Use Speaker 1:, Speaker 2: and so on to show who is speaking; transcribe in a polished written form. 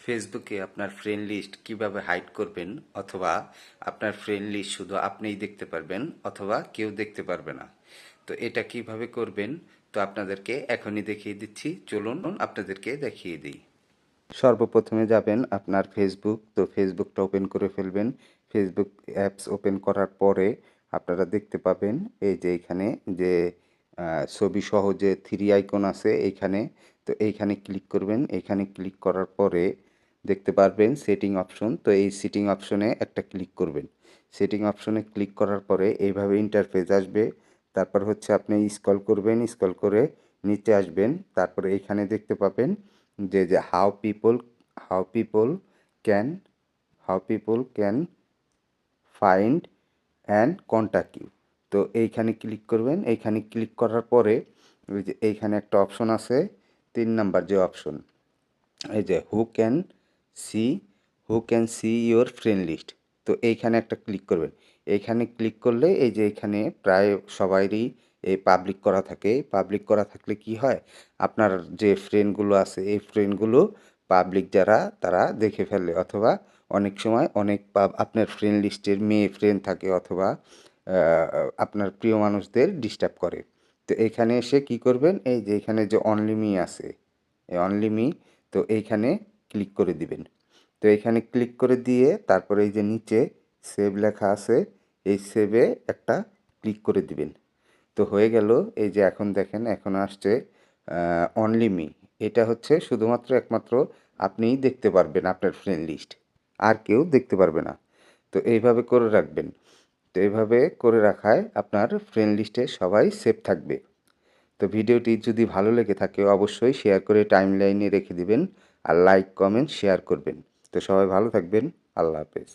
Speaker 1: ফেসবুকে আপনার friend list কিভাবে হাইড করবেন অথবা আপনার ফ্রেন্ড লিস্ট শুধু আপনিই দেখতে পারবেন অথবা কেউ দেখতে পারবে না। তো এটা কিভাবে করবেন তো আপনাদেরকে এখনই দেখিয়ে দিচ্ছি, চলুন আপনাদেরকে দেখিয়ে দিই। সর্বপ্রথমে যাবেন আপনার ফেসবুক, তো ফেসবুকটা ওপেন করে ফেলবেন। ফেসবুক অ্যাপস ওপেন করার পরে আপনারা দেখতে পাবেন এই যে এখানে যে ছবি সহ যে থ্রি আইকন আছে এইখানে, তো এইখানে ক্লিক করবেন। এইখানে ক্লিক করার পরে দেখতে পারবেন সেটিং অপশন, তো এই সেটিং অপশনে একটা ক্লিক করবেন। সেটিং অপশনে ক্লিক করার পরে এইভাবে ইন্টারফেস আসবে। তারপর হচ্ছে আপনি স্ক্রল করবেন, স্ক্রল করে নিচে আসবেন। তারপরে এইখানে দেখতে পাবেন যে how people can how people can find and contact you. তো এইখানে ক্লিক করবেন। এইখানে ক্লিক করার পরে ওই যে এইখানে একটা অপশন আছে, 3 নাম্বার যে অপশন, এই যে see who can see your friend list. তো এইখানে একটা ক্লিক করবেন। এইখানে ক্লিক করলে এই যে এখানে প্রায় সবাইরই এই পাবলিক করা থাকে। পাবলিক করা থাকলে কি হয়, আপনার যে ফ্রেন্ডগুলো আছে এই ফ্রেন্ডগুলো পাবলিক যারা তারা দেখে ফেলে, অথবা অনেক সময় আপনার ফ্রেন্ড লিস্টের মেয়ে ফ্রেন্ড থাকে, অথবা আপনার প্রিয় মানুষদের ডিস্টার্ব করে। তো এখানে এসে কি করবেন, এই যে এখানে যে অনলি মি আছে, এই অনলি মি, তো এইখানে ক্লিক করে দিবেন। তো এখানে ক্লিক করে দিয়ে তারপরে এই যে নিচে সেভ লেখা আছে, এই সেভে একটা ক্লিক করে দিবেন। তো হয়ে গেল। এই যে এখন দেখেন এখন আসছে অনলি মি। এটা হচ্ছে শুধুমাত্র একমাত্র আপনিই দেখতে পারবেন আপনার ফ্রেন্ড লিস্ট, আর কেউ দেখতে পারবে না। তো এইভাবে করে রাখবেন। তো এইভাবে করে রাখায় আপনার ফ্রেন্ড লিস্টে সবাই সেভ থাকবে। তো ভিডিওটি যদি ভালো লেগে থাকে অবশ্যই শেয়ার করে টাইমলাইনে রেখে দিবেন, আর লাইক কমেন্ট শেয়ার করবেন। তো সবাই ভালো থাকবেন। আল্লাহ হাফেজ।